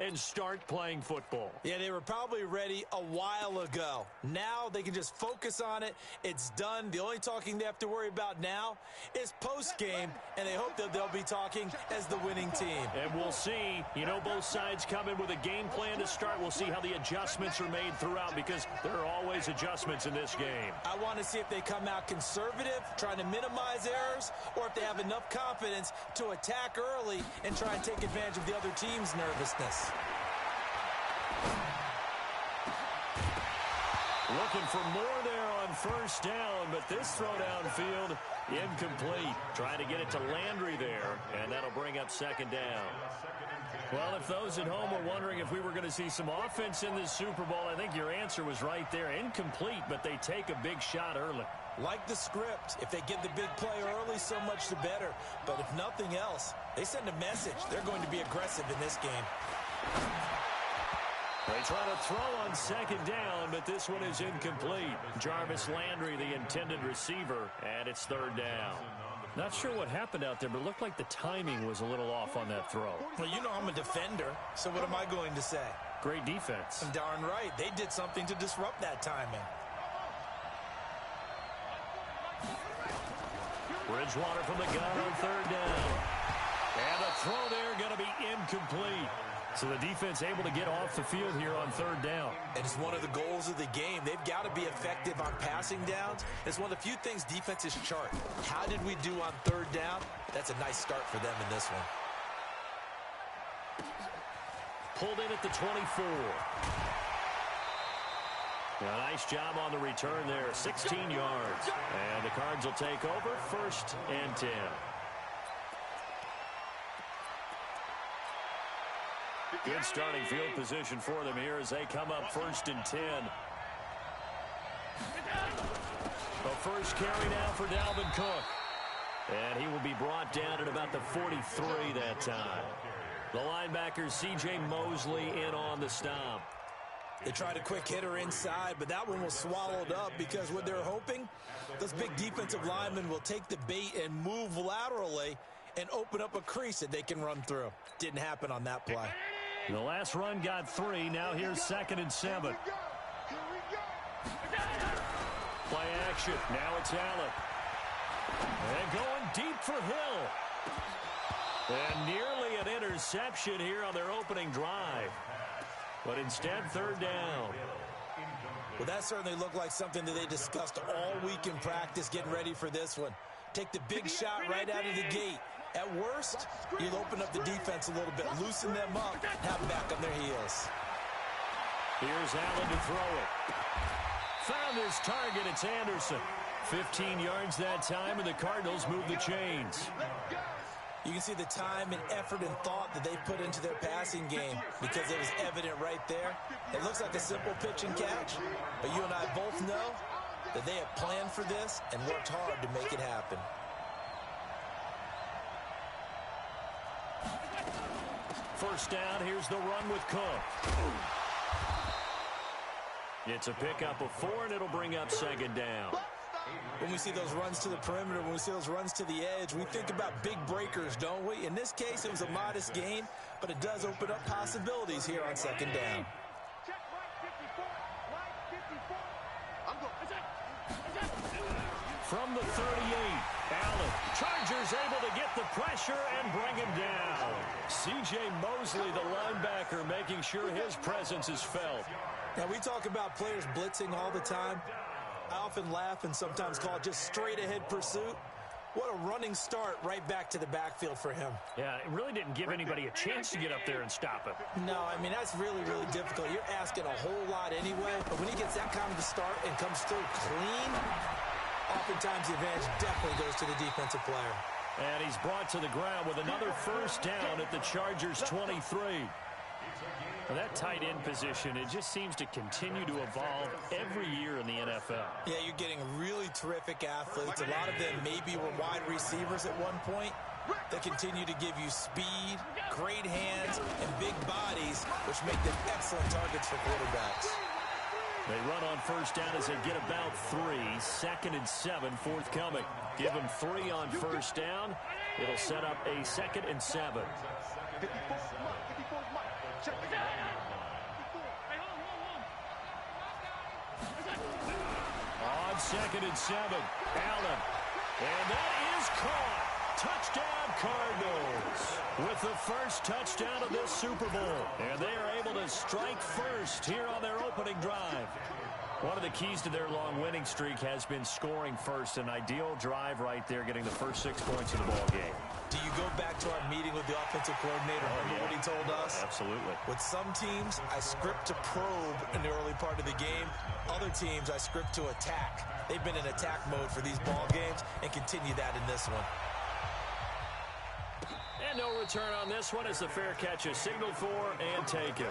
and start playing football. Yeah, they were probably ready a while ago. Now they can just focus on it. It's done. The only talking they have to worry about now is post-game, and they hope that they'll be talking as the winning team. And we'll see. You know, both sides come in with a game plan to start. We'll see how the adjustments are made throughout, because there are always adjustments in this game. I want to see if they come out conservative, trying to minimize errors, or if they have enough confidence to attack early and try and take advantage of the other team's nervousness. Looking for more there on first down, but this throw downfield incomplete. Trying to get it to Landry there, and that'll bring up second down. Well, if those at home were wondering if we were going to see some offense in this Super Bowl, I think your answer was right there. Incomplete, but they take a big shot early. Like the script, if they get the big play early, so much the better. But if nothing else, they send a message. They're going to be aggressive in this game. They try to throw on second down, but this one is incomplete. Jarvis Landry, the intended receiver, and it's third down. Not sure what happened out there, but it looked like the timing was a little off on that throw. Well, you know I'm a defender, so what am I going to say? Great defense. Darn right. They did something to disrupt that timing. Bridgewater from the gun on third down. And the throw there going to be incomplete. So the defense able to get off the field here on third down. And it's one of the goals of the game. They've got to be effective on passing downs. It's one of the few things defenses chart. How did we do on third down? That's a nice start for them in this one. Pulled in at the 24. A nice job on the return there, 16 yards. And the Cards will take over, 1st and 10. Good starting field position for them here as they come up 1st and 10. The first carry now for Dalvin Cook. And he will be brought down at about the 43 that time. The linebacker, C.J. Mosley, in on the stop. They tried a quick hitter inside, but that one was swallowed up because what they're hoping, those big defensive linemen will take the bait and move laterally and open up a crease that they can run through. Didn't happen on that play. The last run got 3. Now here's 2nd and 7. Play action. Now it's Allen. And going deep for Hill. And nearly an interception here on their opening drive. But instead, third down. Well, that certainly looked like something that they discussed all week in practice getting ready for this one. Take the big shot right out of the gate. At worst, you'll open up the defense a little bit, loosen them up, have them back on their heels. Here's Allen to throw it. Found his target. It's Anderson. 15 yards that time, and the Cardinals move the chains. You can see the time and effort and thought that they put into their passing game because it was evident right there. It looks like a simple pitch and catch, but you and I both know that they have planned for this and worked hard to make it happen. First down, here's the run with Cook. It's a pickup of 4, and it'll bring up 2nd down. When we see those runs to the perimeter, when we see those runs to the edge, we think about big breakers, don't we? In this case, it was a modest gain, but it does open up possibilities here on 2nd down. From the 38, Allen. Chargers able to get the pressure and bring him down. C.J. Mosley, the linebacker, making sure his presence is felt. Now, we talk about players blitzing all the time. I often laugh and sometimes call it just straight-ahead pursuit. What a running start right back to the backfield for him. Yeah, it really didn't give anybody a chance to get up there and stop him. No, I mean, that's really, really difficult. You're asking a whole lot anyway, but when he gets that kind of a start and comes through clean, oftentimes the advantage definitely goes to the defensive player. And he's brought to the ground with another first down at the Chargers' 23. Well, that tight end position, it just seems to continue to evolve every year in the NFL. Yeah, you're getting really terrific athletes. A lot of them maybe were wide receivers at one point. They continue to give you speed, great hands, and big bodies, which make them excellent targets for quarterbacks. They run on first down as they get about 3. 2nd and 7 forthcoming. Give them 3 on first down. It'll set up a 2nd and 7. On 2nd and 7, Allen. And that is caught. Touchdown, Cardinals. With the first touchdown of this Super Bowl. And they are able to strike first here on their opening drive. One of the keys to their long winning streak has been scoring first. An ideal drive right there, getting the first 6 points of the ball game. Do you go back to our meeting with the offensive coordinator? Remember what he told us? Absolutely. With some teams, I script to probe in the early part of the game. Other teams, I script to attack. They've been in attack mode for these ball games and continue that in this one. And no return on this one as the fair catch is signaled for and taken.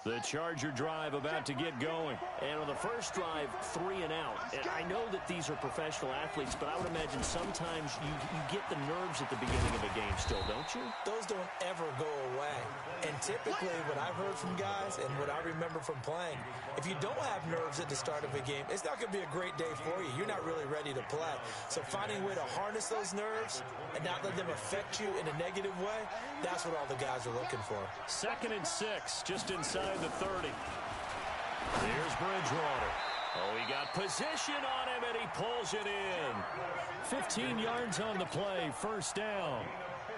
The Charger drive about to get going. And on the first drive, 3 and out. And I know that these are professional athletes, but I would imagine sometimes you get the nerves at the beginning of a game still, don't you? Those don't ever go away. And typically what I've heard from guys and what I remember from playing, if you don't have nerves at the start of a game, it's not going to be a great day for you. You're not really ready to play. So finding a way to harness those nerves and not let them affect you in a negative way, that's what all the guys are looking for. 2nd and 6, just inside the 30. Here's Bridgewater. Oh, he got position on him, and he pulls it in. 15 yards on the play, first down.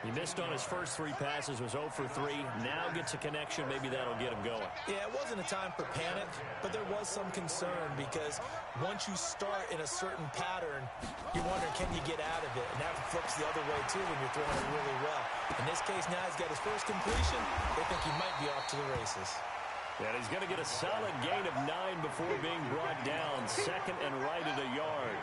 He missed on his first 3 passes, was 0 for 3. Now gets a connection. Maybe that'll get him going. Yeah, it wasn't a time for panic, but there was some concern because once you start in a certain pattern, you're wondering, can you get out of it? And that flips the other way, too, when you're throwing it really well. In this case, now he's got his first completion. They think he might be off to the races. And he's going to get a solid gain of 9 before being brought down. 2nd and right at a yard.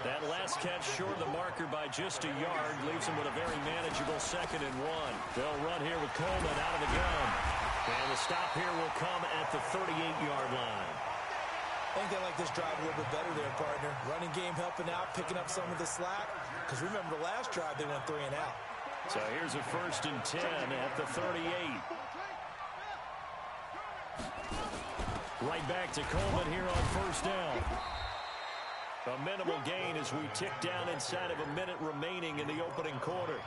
That last catch short of the marker by just a yard leaves him with a very manageable 2nd and 1. They'll run here with Coleman out of the gun. And the stop here will come at the 38-yard line. I think they like this drive a little bit better there, partner. Running game helping out, picking up some of the slack. Because remember the last drive, they went 3 and out. So here's a 1st and 10 at the 38. Right back to Coleman here on 1st down. A minimal gain as we tick down inside of a minute remaining in the opening quarter.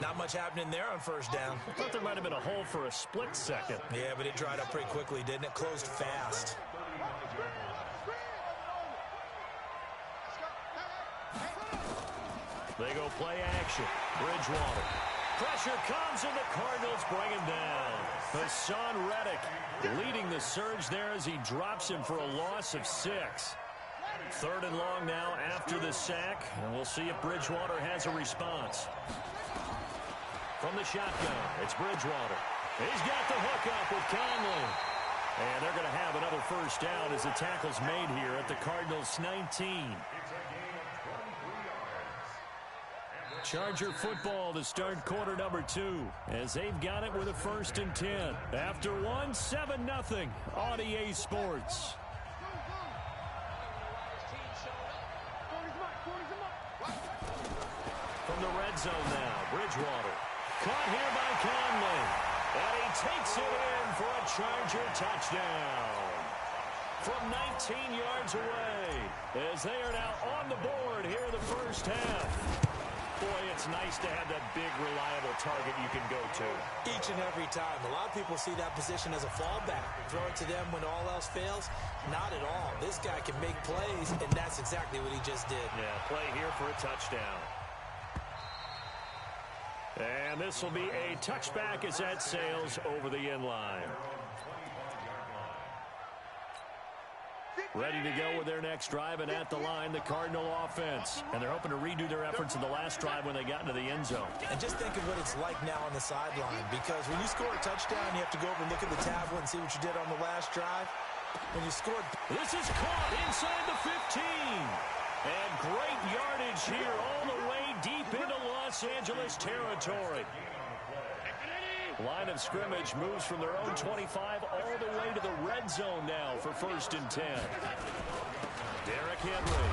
Not much happening there on 1st down. I thought there might have been a hole for a split second. Yeah, but it dried up pretty quickly, didn't it? Closed fast. They go play action. Bridgewater. Pressure comes and the Cardinals bring him down. Hassan Reddick leading the surge there as he drops him for a loss of 6. 3rd and long now after the sack, and we'll see if Bridgewater has a response. From the shotgun, it's Bridgewater. He's got the hookup with Conley. And they're going to have another 1st down as the tackle's made here at the Cardinals' 19. Charger football to start quarter number 2 as they've got it with a 1st and 10. After 1, 7-0 on EA Sports. From the red zone now, Bridgewater. Caught here by Conley. And he takes it in for a Charger touchdown. From 19 yards away as they are now on the board here in the 1st half. Boy, it's nice to have that big, reliable target you can go to. Each and every time. A lot of people see that position as a fallback. Throw it to them when all else fails. Not at all. This guy can make plays, and that's exactly what he just did. Yeah, play here for a touchdown. And this will be a touchback as that sails over the end line. Ready to go with their next drive, and at the line, the Cardinal offense. And they're hoping to redo their efforts in the last drive when they got into the end zone. And just think of what it's like now on the sideline, because when you score a touchdown, you have to go over and look at the tablet and see what you did on the last drive. When you scored... This is caught inside the 15. And great yardage here all the way deep into Los Angeles territory. Line of scrimmage moves from their own 25 all the way to the red zone now for 1st and 10. Derrick Henry.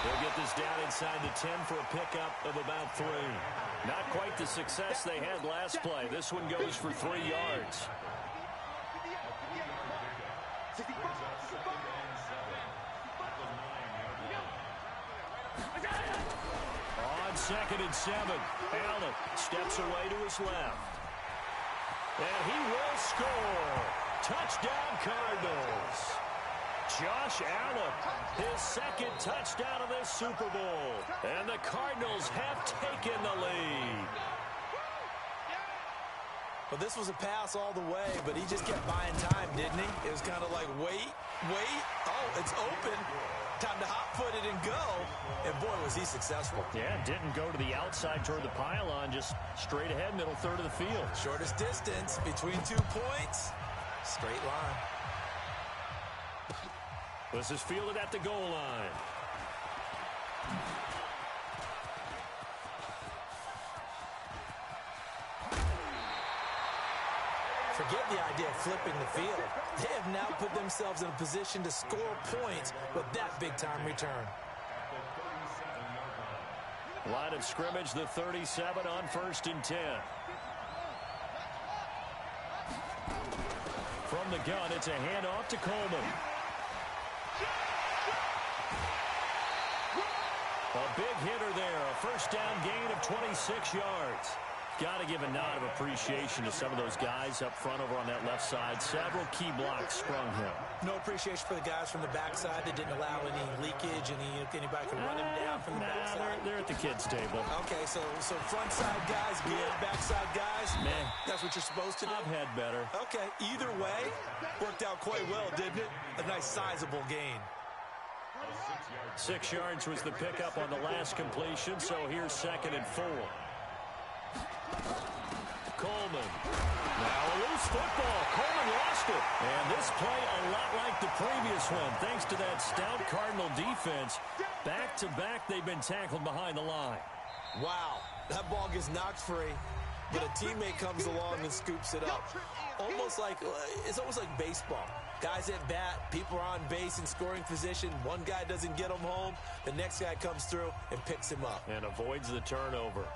They'll get this down inside the 10 for a pickup of about 3. Not quite the success they had last play. This one goes for 3 yards. On 2nd and 7, Allen steps away to his left. And he will score. Touchdown, Cardinals. Josh Allen, his 2nd touchdown of this Super Bowl. And the Cardinals have taken the lead. Well, this was a pass all the way, but he just kept buying time, didn't he? It was kind of like, wait. Oh, it's open. Time to hot-foot it and go. And, boy, was he successful. Yeah, didn't go to the outside toward the pylon, just straight ahead, middle third of the field. Shortest distance between 2 points. Straight line. This is fielded at the goal line. Forget the idea of flipping the field. They have now put themselves in a position to score points with that big-time return. Line of scrimmage, the 37 on 1st and 10. From the gun, it's a handoff to Coleman. A big hitter there, a first down gain of 26 yards. Got to give a nod of appreciation to some of those guys up front over on that left side. Several key blocks sprung him. No appreciation for the guys from the backside that didn't allow any leakage, anybody could run him down from the backside. They're at the kids' table. Okay, so front side guys good, backside guys, man, that's what you're supposed to do? I've had better. Okay, either way, worked out quite well, didn't it? A nice sizable gain. 6 yards was the pickup on the last completion, so here's 2nd and 4. Coleman. Now a loose football. Coleman lost it. And this play a lot like the previous one. Thanks to that stout Cardinal defense. Back-to-back, they've been tackled behind the line. Wow. That ball gets knocked free, but a teammate comes along and scoops it up. It's almost like baseball. Guys at bat, people are on base in scoring position. One guy doesn't get him home. The next guy comes through and picks him up. And avoids the turnover.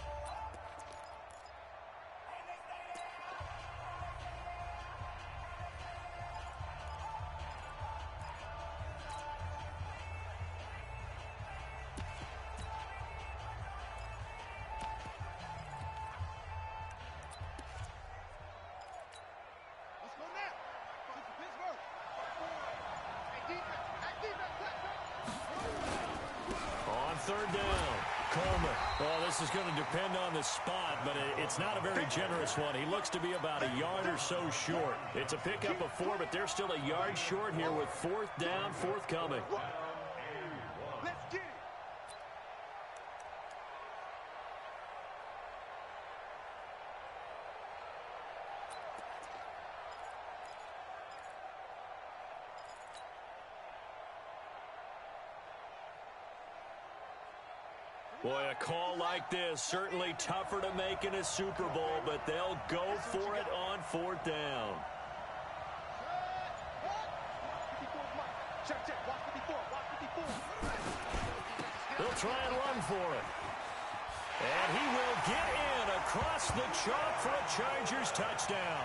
Third down. Coleman. Well, this is going to depend on the spot, but it's not a very generous one. He looks to be about a yard or so short. It's a pickup of 4, but they're still a yard short here with 4th down, forthcoming. Let's get it. Boy, a call like this, certainly tougher to make in a Super Bowl, but they'll go for it on 4th down. They'll try and run for it. And he will get in across the chalk for a Chargers touchdown.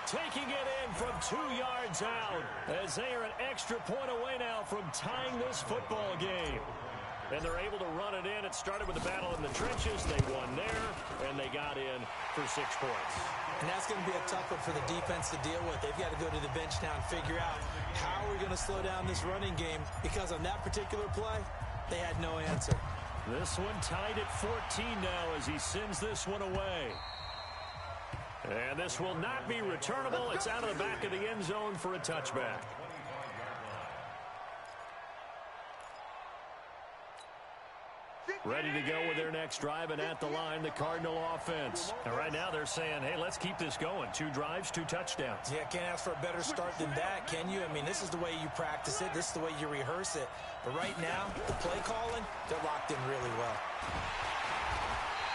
Taking it in from 2 yards out as they are an extra point away now from tying this football game. And they're able to run it in. It started with a battle in the trenches. They won there, and they got in for 6 points. And that's going to be a tough one for the defense to deal with. They've got to go to the bench now and figure out how we're going to slow down this running game, because on that particular play, they had no answer. This one tied at 14 now as he sends this one away. And this will not be returnable. It's out of the back of the end zone for a touchback. Ready to go with their next drive, and at the line, the Cardinal offense. And right now they're saying, hey, let's keep this going. 2 drives, 2 touchdowns. Yeah, can't ask for a better start than that, can you? I mean, this is the way you practice it. This is the way you rehearse it. But right now, the play calling, they're locked in really well.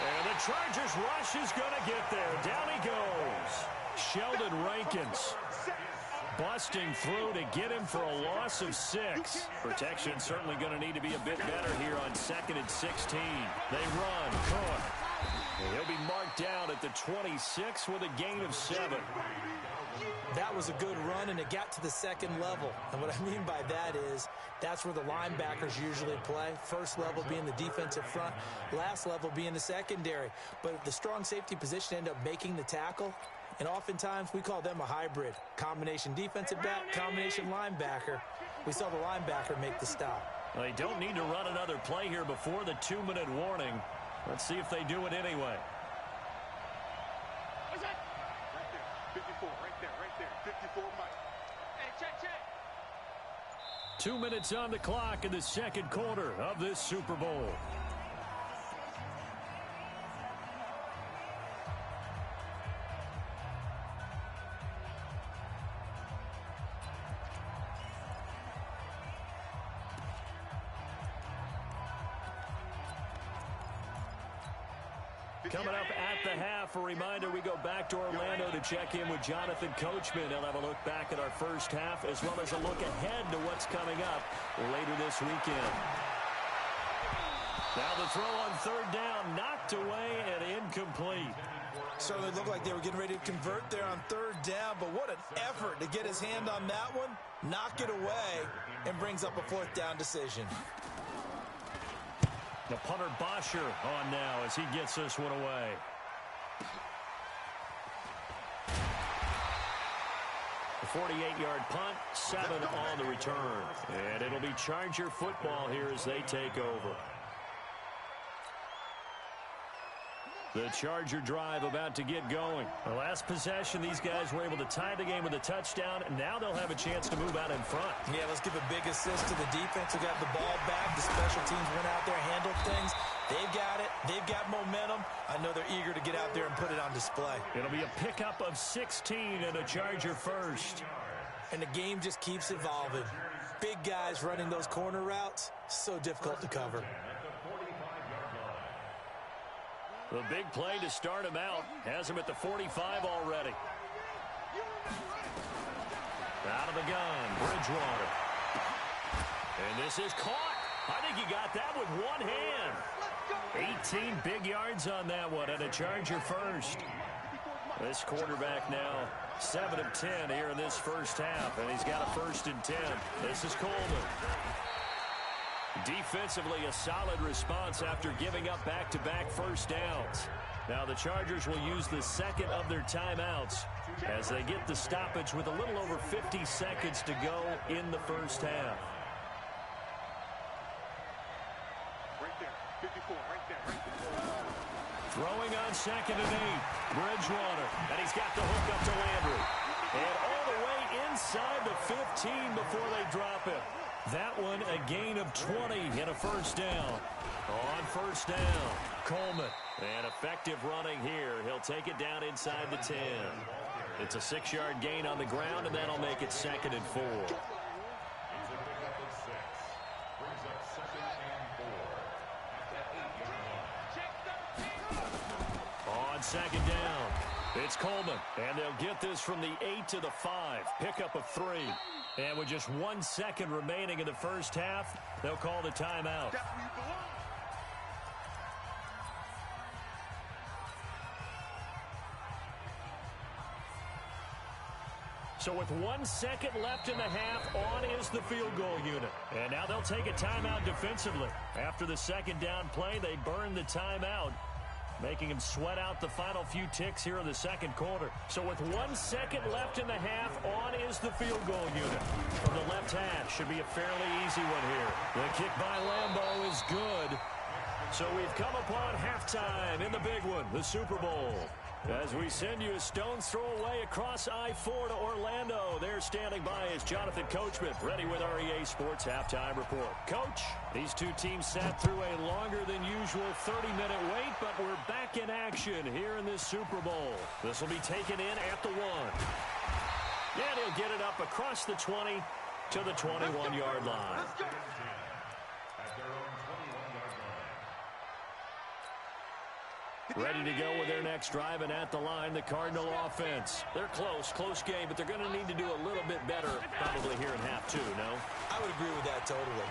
And the Chargers rush is going to get there. Down he goes. Sheldon Rankins busting through to get him for a loss of 6. Protection certainly going to need to be a bit better here on 2nd and 16. They run. Cook. And he'll be marked down at the 26 with a gain of 7. That was a good run, and it got to the second level. And what I mean by that is that's where the linebackers usually play. First level being the defensive front, last level being the secondary. But the strong safety position ended up making the tackle, and oftentimes we call them a hybrid. Combination defensive back, combination linebacker. We saw the linebacker make the stop. They don't need to run another play here before the 2-minute warning. Let's see if they do it anyway. 54, right there, 54 Mike. Hey, check. 2 minutes on the clock in the second quarter of this Super Bowl. Coming up at the half, a reminder, we go back to Orlando to check in with Jonathan Coachman. He'll have a look back at our first half as well as a look ahead to what's coming up later this weekend. Now the throw on third down, knocked away and incomplete. Certainly looked like they were getting ready to convert there on third down, but what an effort to get his hand on that one, knock it away, and brings up a fourth down decision. The punter Bosher on now as he gets this one away. The 48-yard punt, 7 on the return. And it'll be Charger football here as they take over. The Charger drive about to get going. The last possession, these guys were able to tie the game with a touchdown, and now they'll have a chance to move out in front. Yeah, let's give a big assist to the defense who got the ball back. The special teams went out there, handled things. They've got it. They've got momentum. I know they're eager to get out there and put it on display. It'll be a pickup of 16 and a Charger first. And the game just keeps evolving. Big guys running those corner routes, so difficult to cover. The big play to start him out has him at the 45 already. Out of the gun, Bridgewater. And this is caught. I think he got that with one hand. 18 big yards on that one and a Charger first. This quarterback now 7 of 10 here in this first half, and he's got a 1st and 10. This is Coleman. Defensively, a solid response after giving up back-to-back first downs. Now the Chargers will use the second of their timeouts as they get the stoppage with a little over 50 seconds to go in the first half. Right there, 54, right there. Throwing on 2nd and 8, Bridgewater, and he's got the hook up to Landry. And all the way inside the 15 before they drop it. That one a gain of 20 and a 1st down. On 1st down, Coleman. And effective running here. He'll take it down inside the 10. It's a 6-yard gain on the ground, and that'll make it 2nd and 4. On 2nd down, it's Coleman. And they'll get this from the 8 to the 5. Pickup of 3. And with just 1 second remaining in the first half, they'll call the timeout. So with 1 second left in the half, on is the field goal unit. And now they'll take a timeout defensively. After the 2nd down play, they burn the timeout, making him sweat out the final few ticks here in the second quarter. So with 1 second left in the half, on is the field goal unit. From the left hash, should be a fairly easy one here. The kick by Lambeau is good. So we've come upon halftime in the big one, the Super Bowl. As we send you a stone's throw away across I-4 to Orlando. There standing by is Jonathan Coachman, ready with our EA Sports Halftime Report. Coach, these two teams sat through a longer than usual 30-minute wait, but we're back in action here in this Super Bowl. This will be taken in at the 1. And he'll get it up across the 20 to the 21-yard line. Ready to go with their next drive, and at the line, the Cardinal offense. They're close game, but they're going to need to do a little bit better probably here in half 2, no? I would agree with that totally.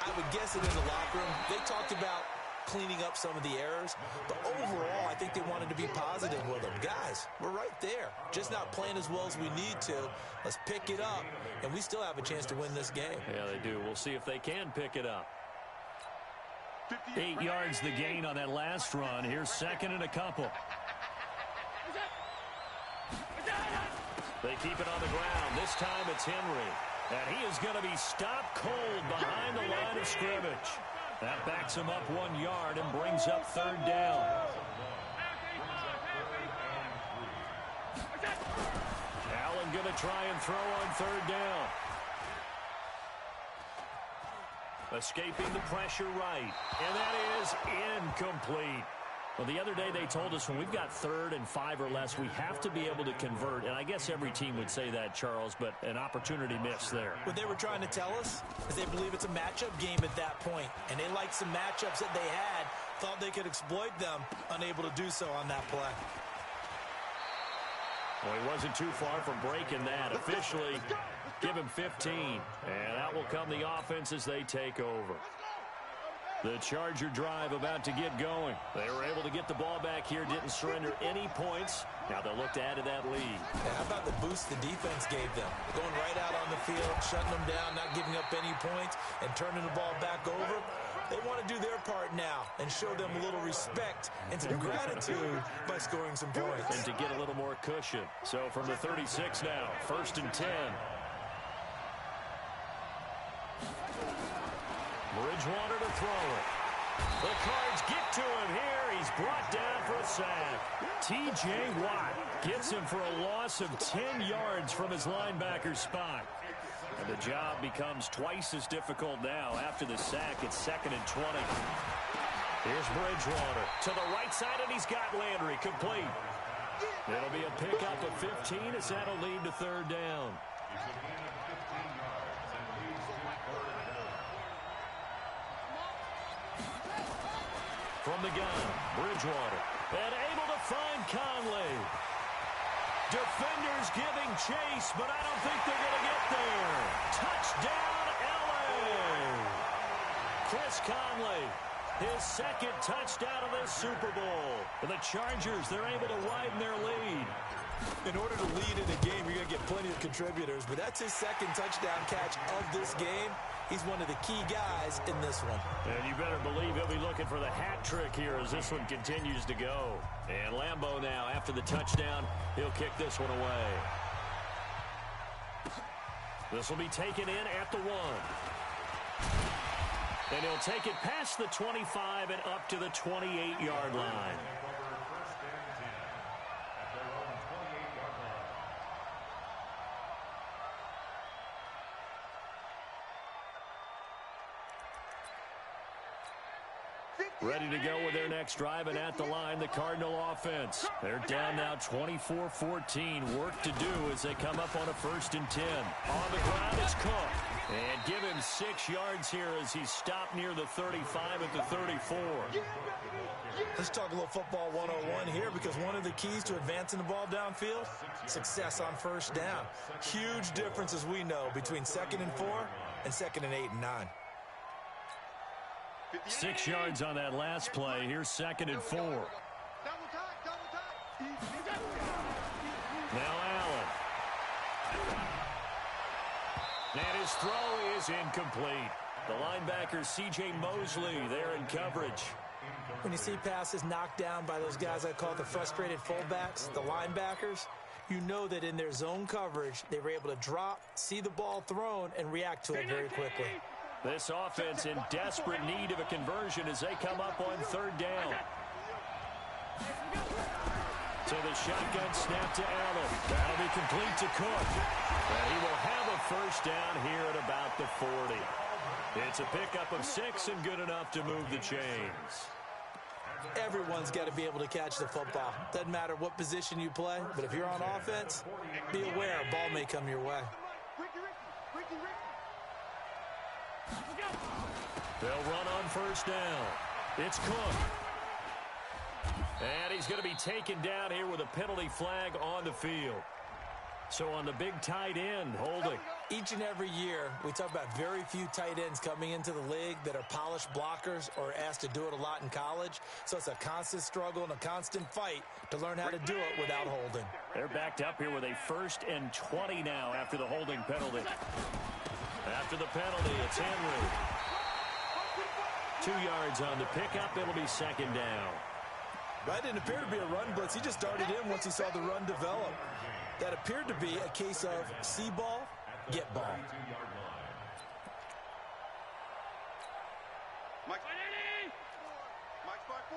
I would guess it in the locker room. They talked about cleaning up some of the errors. But overall, I think they wanted to be positive with them. Guys, we're right there. Just not playing as well as we need to. Let's pick it up, and we still have a chance to win this game. Yeah, they do. We'll see if they can pick it up. 8 yards the gain on that last run. Here's second and a couple. They keep it on the ground. This time it's Henry. And he is going to be stopped cold behind the line of scrimmage. That backs him up 1 yard and brings up third down. Allen going to try and throw on third down. Escaping the pressure right. And that is incomplete. Well, the other day they told us when we've got 3rd and 5 or less, we have to be able to convert. And I guess every team would say that, Charles, but an opportunity missed there. What they were trying to tell us is they believe it's a matchup game at that point. And they liked some matchups that they had, thought they could exploit them, unable to do so on that play. Well, he wasn't too far from breaking that. Officially, give him 15. And out will come the offense as they take over. The Charger drive about to get going. They were able to get the ball back here, didn't surrender any points. Now they'll look to add to that lead. How about the boost the defense gave them? Going right out on the field, shutting them down, not giving up any points, and turning the ball back over. They want to do their part now and show them a little respect and some gratitude by scoring some points. And to get a little more cushion. So from the 36 now, 1st and 10. Bridgewater to throw it. The Cards get to him here. He's brought down for a sack. T.J. Watt gets him for a loss of 10 yards from his linebacker spot. And the job becomes twice as difficult now. After the sack, it's 2nd and 20. Here's Bridgewater to the right side, and he's got Landry complete. It'll be a pickup of 15 as that'll lead to third down. From the gun, Bridgewater, and able to find Conley. Defenders giving chase, but I don't think they're going to get there. Touchdown, L.A. Chris Conley, his 2nd touchdown of this Super Bowl. And the Chargers, they're able to widen their lead. In order to lead in a game, you're going to get plenty of contributors, but that's his 2nd touchdown catch of this game. He's one of the key guys in this one. And you better believe he'll be looking for the hat trick here as this one continues to go. And Lambeau now, after the touchdown, he'll kick this one away. This will be taken in at the 1. And he'll take it past the 25 and up to the 28-yard line. Ready to go with their next drive, and at the line, the Cardinal offense. They're down now 24-14. Work to do as they come up on a 1st and 10. On the ground, it's Cook. And give him 6 yards here as he's stopped near the 35 at the 34. Let's talk a little football 101 here, because one of the keys to advancing the ball downfield, success on 1st down. Huge difference, as we know, between 2nd and 4 and 2nd and 8 and 9. 6 yards on that last play. Here's 2nd and 4. Now Allen. And his throw is incomplete. The linebacker, C.J. Mosley, there in coverage. When you see passes knocked down by those guys I call the frustrated fullbacks, the linebackers, you know that in their zone coverage, they were able to drop, see the ball thrown, and react to it very quickly. This offense in desperate need of a conversion as they come up on 3rd down. To the shotgun snap to Allen. That'll be complete to Cook. And he will have a 1st down here at about the 40. It's a pickup of 6 and good enough to move the chains. Everyone's got to be able to catch the football. Doesn't matter what position you play, but if you're on offense, be aware a ball may come your way. They'll run on 1st down. It's Cook. And he's going to be taken down here with a penalty flag on the field. So on the big tight end, holding. Each and every year, we talk about very few tight ends coming into the league that are polished blockers or asked to do it a lot in college. So it's a constant struggle and a constant fight to learn how to do it without holding. They're backed up here with a 1st and 20 now after the holding penalty. After the penalty, it's Henry. 2 yards on the pickup. It'll be 2nd down. That didn't appear to be a run blitz. He just darted in once he saw the run develop. That appeared to be a case of see ball, get ball. Mike's 5-4.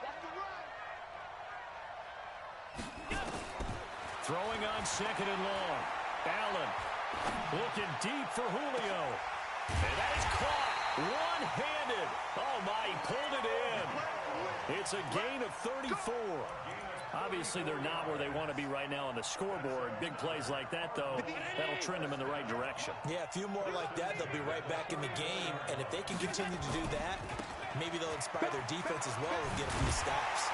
Watch the run. Throwing on 2nd and long. Allen looking deep for Julio. And that is caught one-handed. Oh, my, he pulled it in. It's a gain of 34. Obviously, they're not where they want to be right now on the scoreboard. Big plays like that, though, that'll trend them in the right direction. Yeah, a few more like that, they'll be right back in the game. And if they can continue to do that, maybe they'll inspire their defense as well and get a few stops.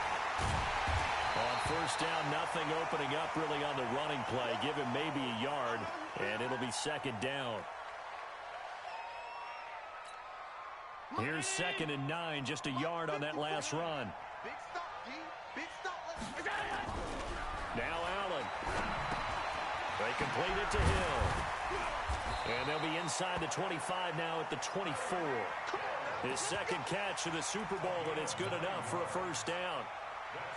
On 1st down, nothing opening up really on the running play. Give him maybe a yard, and it'll be 2nd down. Here's 2nd and 9, just a yard on that last run. Big stop, D. Big stop. Now Allen. They complete it to Hill. And they'll be inside the 25 now at the 24. His 2nd catch of the Super Bowl, and it's good enough for a 1st down.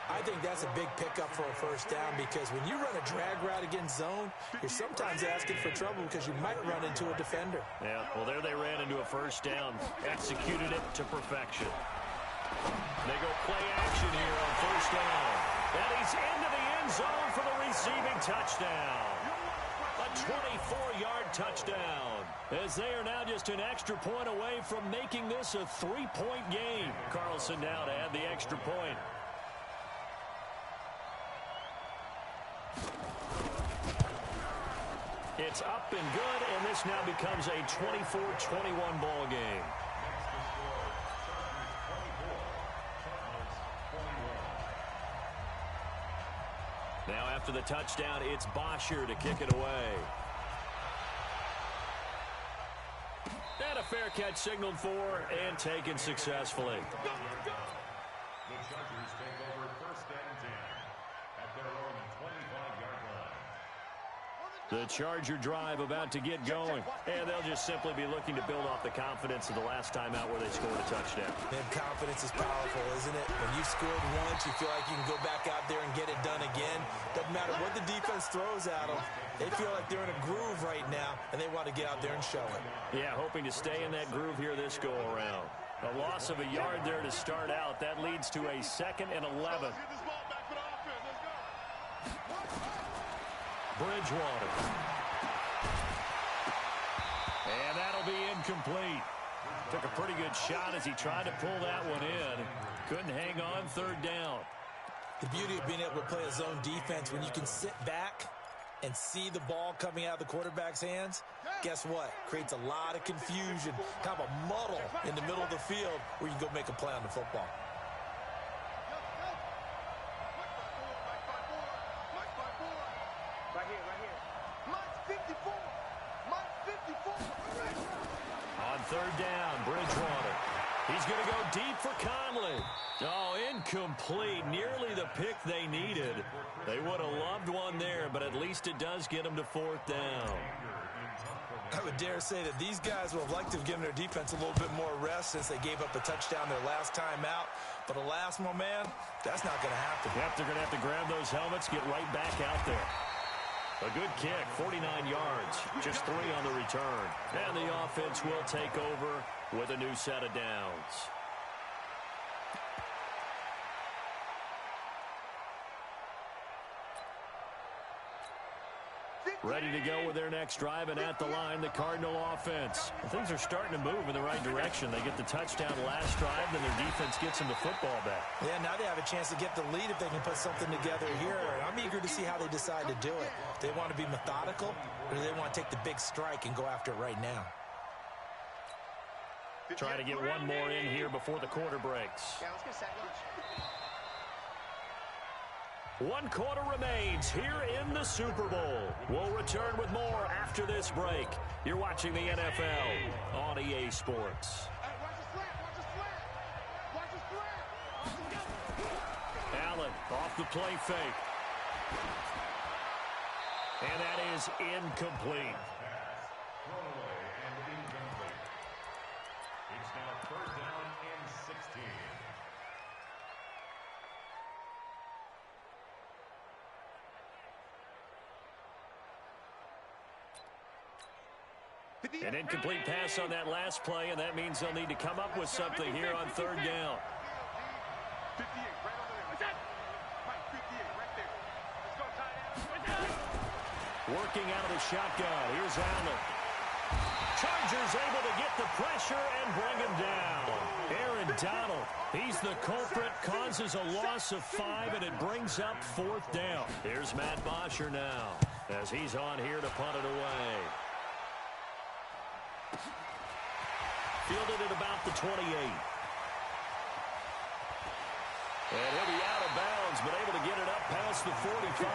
I think that's a big pickup for a 1st down because when you run a drag route against zone, you're sometimes asking for trouble because you might run into a defender. Yeah, well, there they ran into a 1st down. Executed it to perfection. They go play action here on 1st down. And he's into the end zone for the receiving touchdown. A 24-yard touchdown. As they are now just an extra point away from making this a 3-point game. Carlson now to add the extra point. It's up and good, and this now becomes a 24-21 ball game. Now after the touchdown, it's Bosher to kick it away. And a fair catch signaled for and taken successfully. The Chargers take over 1st and 10 at their own 25-yard line. The Charger drive about to get going, and they'll just simply be looking to build off the confidence of the last time out where they scored a touchdown. And confidence is powerful, isn't it? When you scored once, you feel like you can go back out there and get it done again. Doesn't matter what the defense throws at them. They feel like they're in a groove right now, and they want to get out there and show it. Yeah, hoping to stay in that groove here this go-around. A loss of a yard there to start out. That leads to a 2nd and 11. Bridgewater. And that'll be incomplete. Took a pretty good shot as he tried to pull that one in. Couldn't hang on 3rd down. The beauty of being able to play a zone defense when you can sit back and see the ball coming out of the quarterback's hands, guess what? Creates a lot of confusion, kind of a muddle in the middle of the field where you can go make a play on the football. Right here. Mike's 54. On 3rd down, Bridgewater. He's going to go deep for Conley. Oh, incomplete. Nearly the pick they needed. They would have loved one there, but at least it does get them to 4th down. I would dare say that these guys would have liked to have given their defense a little bit more rest since they gave up a touchdown their last time out. But alas, my man, that's not going to happen. Yep, they're going to have to grab those helmets, get right back out there. A good kick, 49 yards, just 3 on the return. And the offense will take over with a new set of downs. Ready to go with their next drive, and at the line, the Cardinal offense. Things are starting to move in the right direction. They get the touchdown last drive, then their defense gets them the football back. Yeah, now they have a chance to get the lead if they can put something together here. I'm eager to see how they decide to do it. Do they want to be methodical, or do they want to take the big strike and go after it right now? Trying to get one more in here before the quarter breaks. Yeah, let's get a sack lunch. 1 quarter remains here in the Super Bowl. We'll return with more after this break. You're watching the NFL on EA Sports. Allen off the play fake. And that is incomplete. Thrown away and incomplete. It's now 3rd down and 16. An incomplete pass on that last play, and that means they'll need to come up with something here on 3rd down. 58, right over there. What's that? Right, 58, right there. Let's go, tight end. Working out of the shotgun. Here's Allen. Chargers able to get the pressure and bring him down. Aaron Donald, he's the culprit, causes a loss of 5, and it brings up 4th down. Here's Matt Bosher now as he's on here to punt it away. Fielded at about the 28. And he'll be out of bounds, but able to get it up past the 45.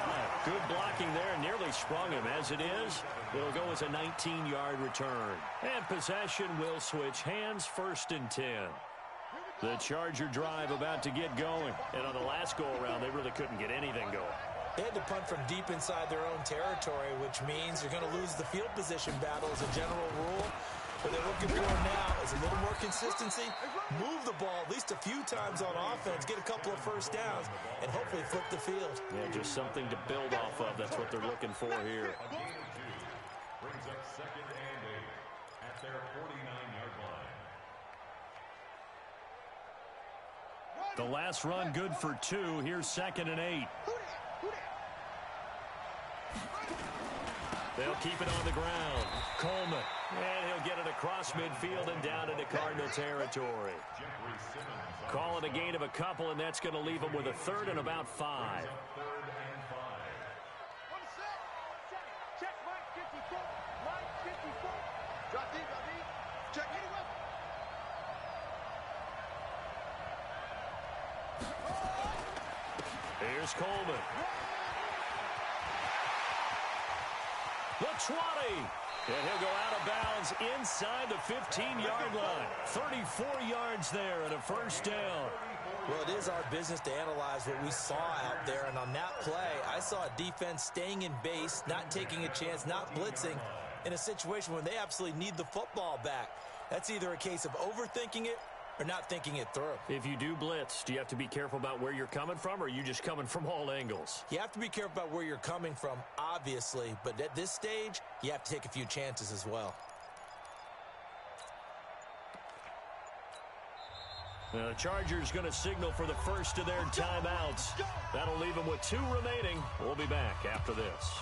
Good blocking there, nearly sprung him. As it is, it'll go as a 19-yard return. And possession will switch hands, 1st and 10. The Charger drive about to get going. And on the last go-around, they really couldn't get anything going. They had to punt from deep inside their own territory, which means you're going to lose the field position battle as a general rule. What they're looking for now is a little more consistency, move the ball at least a few times on offense, get a couple of 1st downs, and hopefully flip the field. Yeah, just something to build off of. That's what they're looking for here. A gain of 2 brings up 2nd and 8 at their 49-yard line. The last run good for 2. Here's 2nd and 8. They'll keep it on the ground. Coleman. And he'll get it across midfield and down into Cardinal territory. Call it a gain of a couple, and that's going to leave them with a 3rd and about 5. 3rd and 5. Check, Mike 54. Mike 54. Drop deep, drop deep. Check, anywhere. Here's Coleman. The 20. And he'll go out of bounds inside the 15-yard line. 34 yards there and a 1st down. Well, it is our business to analyze what we saw out there. And on that play, I saw a defense staying in base, not taking a chance, not blitzing in a situation where they absolutely need the football back. That's either a case of overthinking it or not thinking it through. If you do blitz, do you have to be careful about where you're coming from, or are you just coming from all angles? You have to be careful about where you're coming from, obviously, but at this stage, you have to take a few chances as well. Now, the Chargers going to signal for the first of their timeouts. That'll leave them with 2 remaining. We'll be back after this.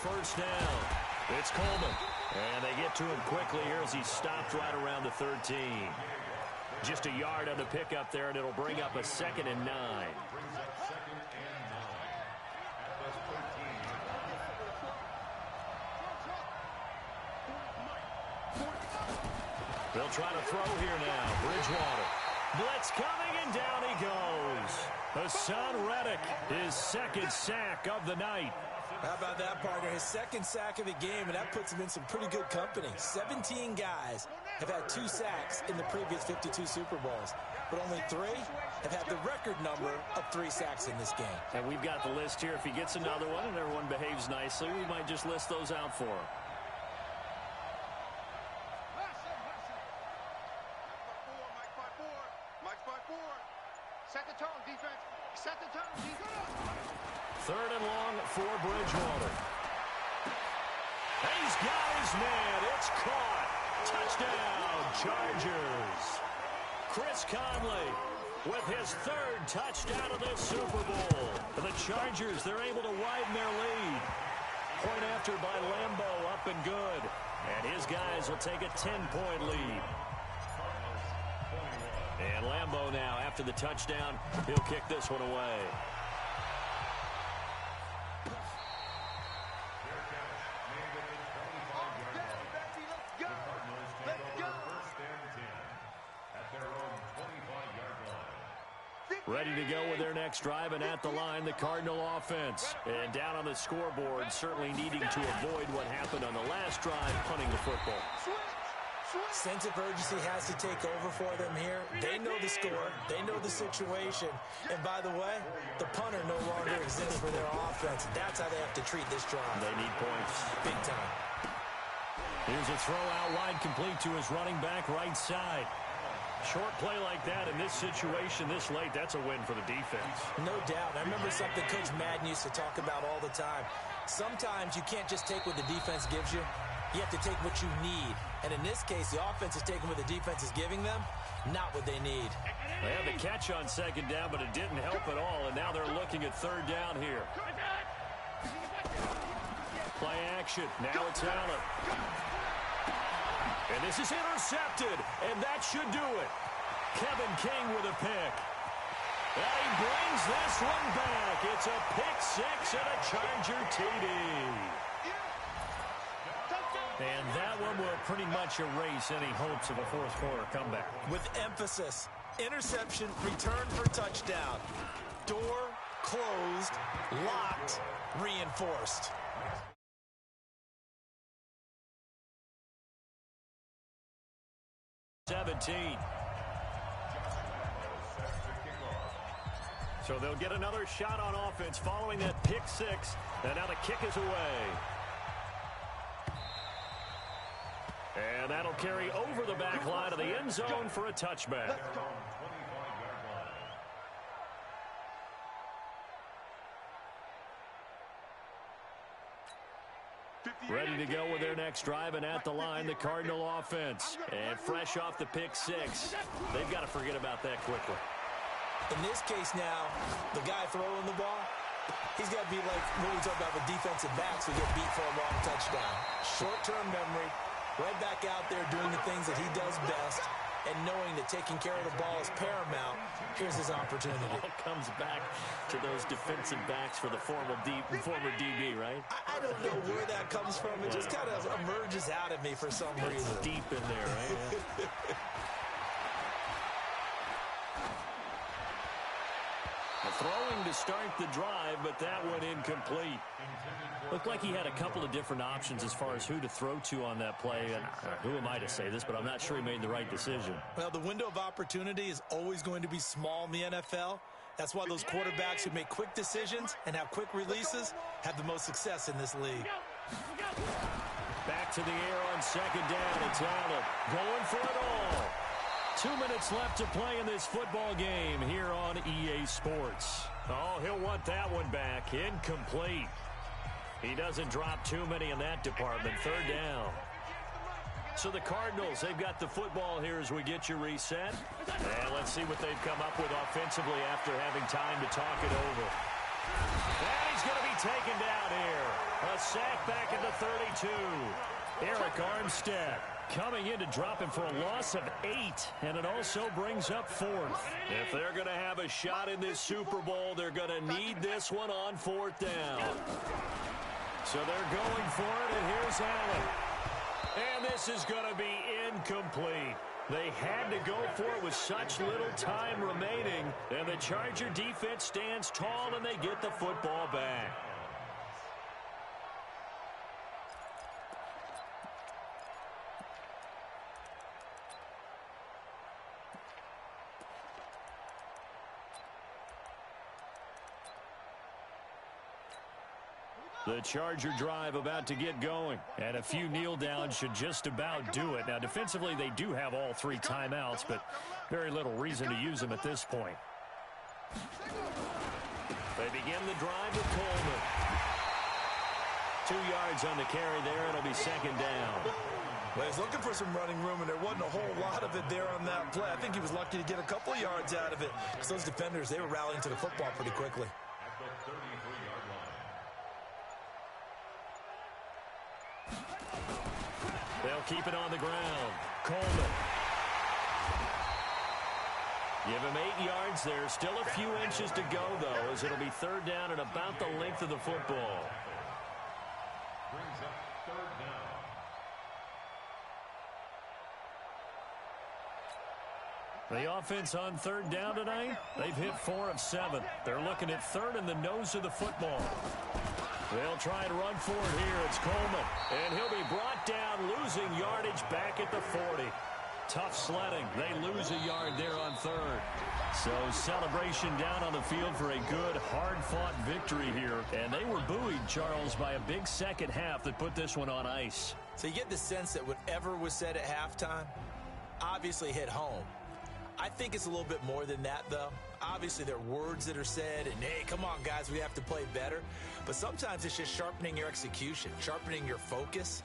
First down. It's Coleman. And they get to him quickly here as he stopped right around the 13. Just a yard on the pickup there, and it'll bring up a 2nd and 9. Brings up 2nd and 9 at the 13. They'll try to throw here now. Bridgewater. Blitz coming, and down he goes. Hassan Reddick, his 2nd sack of the night. How about that, partner? His 2nd sack of the game, and that puts him in some pretty good company. 17 guys have had 2 sacks in the previous 52 Super Bowls, but only 3 have had the record number of 3 sacks in this game. And we've got the list here. If he gets another one and everyone behaves nicely, we might just list those out for him. Mike 5-4. Set the tone, defense. Set the tone, defense. 3rd and long for Bridgewater. And he's got his man. It's caught. Touchdown, Chargers. Chris Conley with his third touchdown of this Super Bowl. The Chargers, they're able to widen their lead. Point after by Lambeau, up and good. And his guys will take a 10-point lead. And Lambeau now, after the touchdown, he'll kick this one away. Ready to go with their next drive, and at the line, the Cardinal offense. And down on the scoreboard, certainly needing to avoid what happened on the last drive, punting the football. Sense of urgency has to take over for them here. They know the score. They know the situation. And by the way, the punter no longer exists for their offense. That's how they have to treat this drive. They need points. Big time. Here's a throw out wide, complete to his running back right side. Short play like that in this situation this late, that's a win for the defense. No doubt. I remember something Coach Madden used to talk about all the time. Sometimes you can't just take what the defense gives you. You have to take what you need. And in this case, the offense is taking what the defense is giving them, not what they need. They had the catch on second down, but it didn't help at all, and now they're looking at third down here. Play action. Now it's Allen. And this is intercepted, and that should do it. Kevin King with a pick. And he brings this one back. It's a pick six and a Charger TD. And that one will pretty much erase any hopes of a fourth quarter comeback. With emphasis, interception, return for touchdown. Door closed, locked, reinforced. So they'll get another shot on offense following that pick six. And now the kick is away. And that'll carry over the back line of the end zone for a touchback. Ready to go with their next drive, and at the line, the Cardinal offense. And fresh off the pick six, they've got to forget about that quickly. In this case now, the guy throwing the ball, he's got to be like when we talk about the defensive backs who get beat for a long touchdown. Short-term memory, right back out there doing the things that he does best, and knowing that taking care of the ball is paramount. Here's his opportunity. It all comes back to those defensive backs for the former DB, right? I don't know where that comes from. It just kind of emerges out of me for some reason. It's deep in there, right? Throwing to start the drive, but that one incomplete. Looked like he had a couple of different options as far as who to throw to on that play. And who am I to say this, but I'm not sure he made the right decision. Well, the window of opportunity is always going to be small in the NFL. That's why those quarterbacks who make quick decisions and have quick releases have the most success in this league. Back to the air on second down. It's Allen going for it all. 2 minutes left to play in this football game here on EA Sports. Oh, he'll want that one back. Incomplete. He doesn't drop too many in that department. Third down. So the Cardinals, they've got the football here as we get you reset. And let's see what they've come up with offensively after having time to talk it over. And he's going to be taken down here. A sack back at the 32. Eric Armstead coming in to drop him for a loss of 8, and it also brings up fourth. If they're going to have a shot in this Super Bowl, they're going to need this one on fourth down. So they're going for it, and here's Allen. And this is going to be incomplete. They had to go for it with such little time remaining, and the Charger defense stands tall, and they get the football back. The Charger drive about to get going, and a few kneel downs should just about do it. Now, defensively, they do have all 3 timeouts, but very little reason to use them at this point. They begin the drive with Coleman. 2 yards on the carry there. It'll be second down. Well, he's looking for some running room, and there wasn't a whole lot of it there on that play. I think he was lucky to get a couple of yards out of it, because those defenders, they were rallying to the football pretty quickly. At the 33-yard line. They'll keep it on the ground. Coleman. Give him 8 yards there. Still a few inches to go, though, as it'll be third down and about the length of the football. Brings up third down. The offense on third down tonight, they've hit 4 of 7. They're looking at third in the nose of the football. They'll try and run for it here. It's Coleman. And he'll be brought down, losing yardage back at the 40. Tough sledding. They lose a yard there on third. So celebration down on the field for a good, hard-fought victory here. And they were buoyed, Charles, by a big second half that put this one on ice. So you get the sense that whatever was said at halftime obviously hit home. I think it's a little bit more than that, though. Obviously, there are words that are said, and, hey, come on, guys, we have to play better. But sometimes it's just sharpening your execution, sharpening your focus.